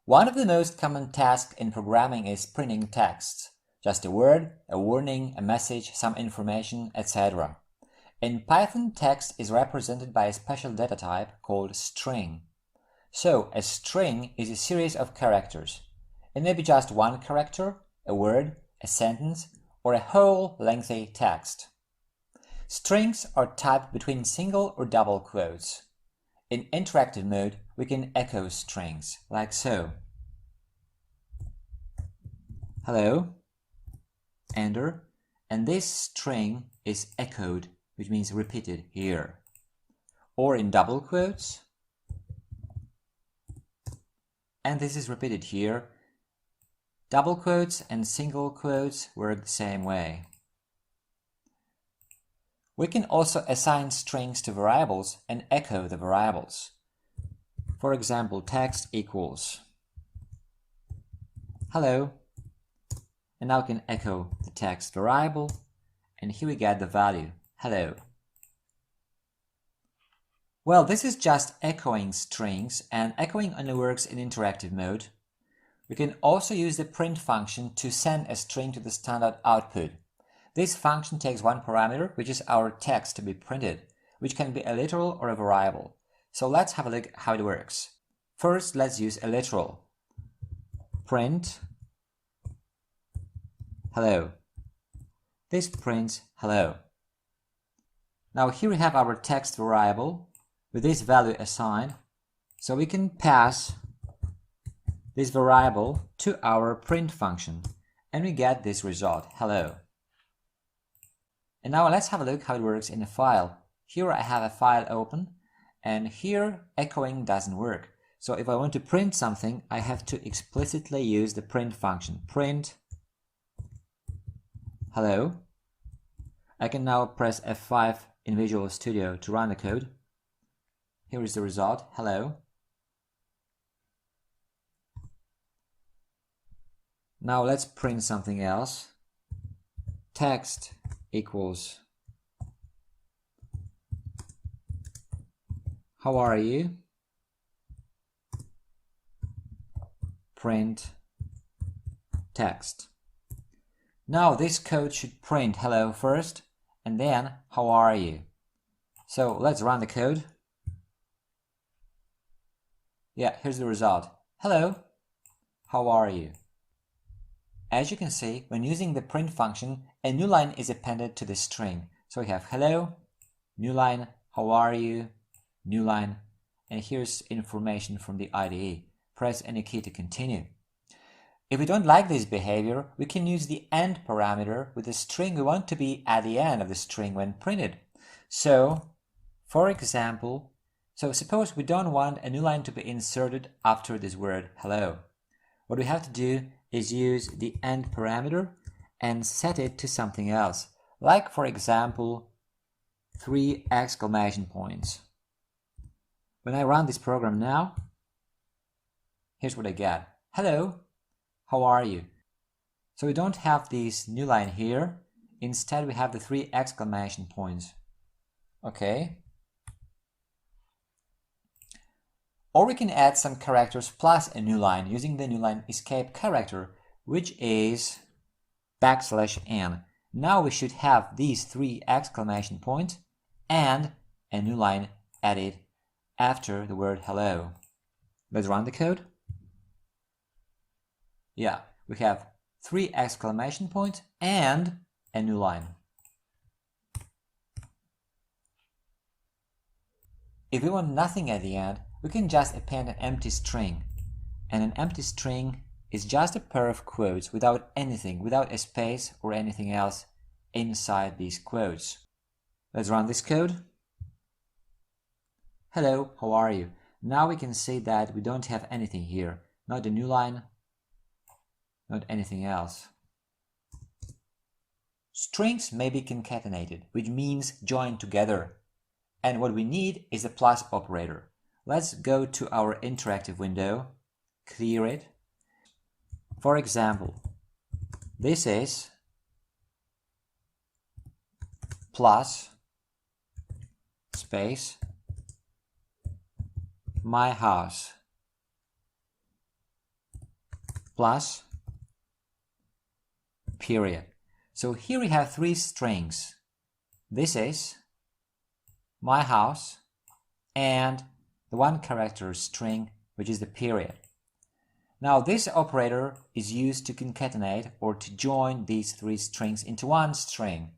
One of the most common tasks in programming is printing text. Just a word, a warning, a message, some information, etc. In Python, text is represented by a special data type called string. So, a string is a series of characters. It may be just one character, a word, a sentence, or a whole lengthy text. Strings are typed between single or double quotes. In interactive mode, we can echo strings, like so. Hello, enter, and this string is echoed, which means repeated here. Or in double quotes, and this is repeated here. Double quotes and single quotes work the same way. We can also assign strings to variables and echo the variables. For example, text equals hello, and now we can echo the text variable, and here we get the value hello. Well, this is just echoing strings, and echoing only works in interactive mode. We can also use the print function to send a string to the standard output. This function takes one parameter, which is our text to be printed, which can be a literal or a variable. So let's have a look how it works. First, let's use a literal. Print hello. This prints hello. Now here we have our text variable with this value assigned, so we can pass this variable to our print function, and we get this result, hello. And now let's have a look how it works in a file. Here I have a file open, and here echoing doesn't work. So if I want to print something, I have to explicitly use the print function. Print hello. I can now press F5 in Visual Studio to run the code. Here is the result, hello. Now let's print something else. Text equals how are you? Print text. Now this code should print hello first and then how are you? So let's run the code. Yeah, here's the result. Hello, how are you? As you can see, when using the print function, a new line is appended to the string. So we have hello, new line, how are you, new line, and here's information from the IDE. Press any key to continue. If we don't like this behavior, we can use the end parameter with the string we want to be at the end of the string when printed. So, for example, suppose we don't want a new line to be inserted after this word hello. What we have to do is use the end parameter and set it to something else, like for example 3 exclamation points. When I run this program now, here's what I get. Hello, how are you? So we don't have this new line here, instead we have the 3 exclamation points. Okay. Or we can add some characters plus a new line using the new line escape character, which is \n. Now we should have these 3 exclamation points and a new line added after the word hello. Let's run the code. Yeah, we have 3 exclamation points and a new line. If we want nothing at the end, we can just append an empty string. And an empty string is just a pair of quotes without anything, without a space or anything else inside these quotes. Let's run this code. Hello, how are you? Now we can see that we don't have anything here. Not a new line, not anything else. Strings may be concatenated, which means joined together. And what we need is a plus operator. Let's go to our interactive window, clear it. For example, this is plus space my house. plus period. So here we have three strings. This is my house and the one character string, which is the period. Now this operator is used to concatenate or to join these three strings into one string.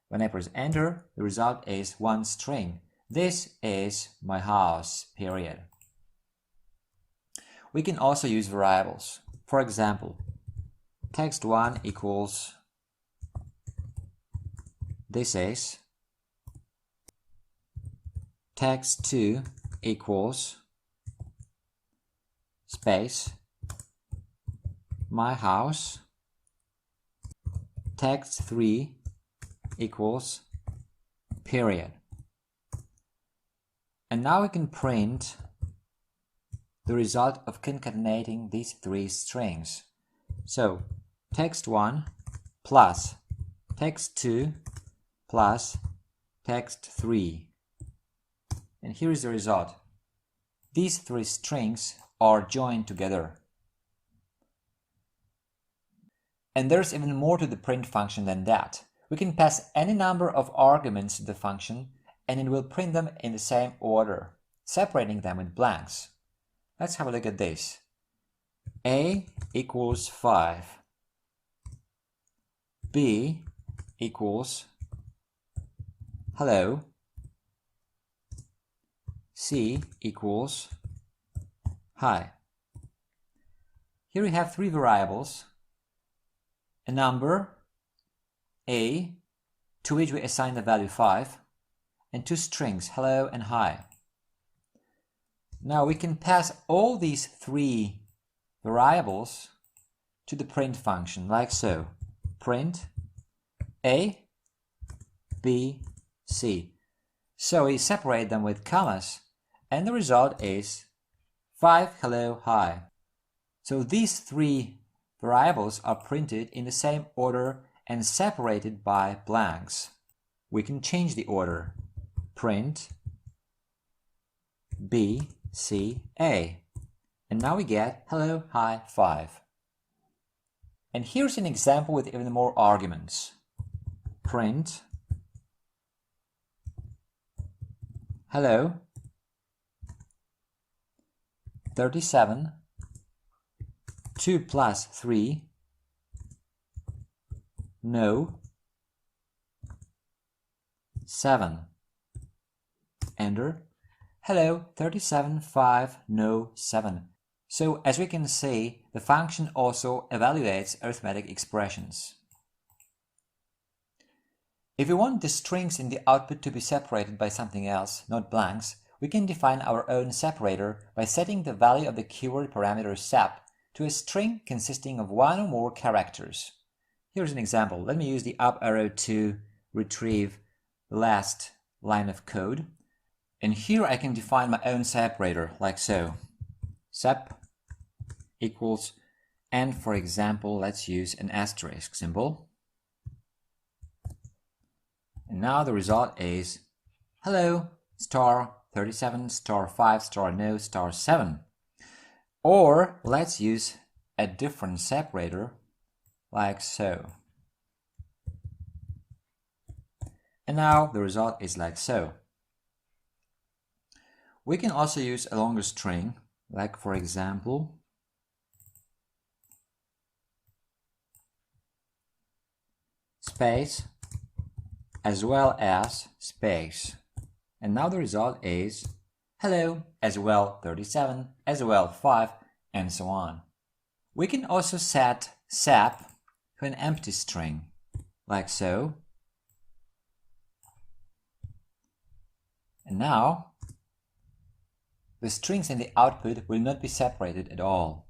When I press enter, the result is one string. This is my house, period. We can also use variables. For example, text1 equals this is, text2 equals space my house, text3 equals period. And now we can print the result of concatenating these three strings. So text1 plus text2 plus text3. And here is the result. These three strings are joined together. And there's even more to the print function than that. We can pass any number of arguments to the function and it will print them in the same order, separating them with blanks. Let's have a look at this. A equals 5. B equals hello. C equals hi. Here we have three variables. A number, A, to which we assign the value 5, and two strings, hello and hi. Now we can pass all these three variables to the print function, like so. Print A, B, C. So we separate them with commas, and the result is 5, hello, hi. So these three variables are printed in the same order and separated by blanks. We can change the order. Print B, C, A. And now we get hello, hi, 5. And here's an example with even more arguments. Print hello, 37, 2 plus 3, no, 7. Enter. Hello, 37, 5, no, 7. So as we can see, the function also evaluates arithmetic expressions. If we want the strings in the output to be separated by something else, not blanks, we can define our own separator by setting the value of the keyword parameter sep to a string consisting of one or more characters. Here's an example. Let me use the up arrow to retrieve the last line of code. And here I can define my own separator, like so. Sep equals, and for example, let's use an asterisk symbol. And now the result is hello, star 37, star 5, star no, star 7. Or let's use a different separator, like so. And now the result is like so. We can also use a longer string, like for example, space as well as space. And now the result is hello, as well 37, as well 5, and so on. We can also set sep to an empty string, like so. And now the strings in the output will not be separated at all.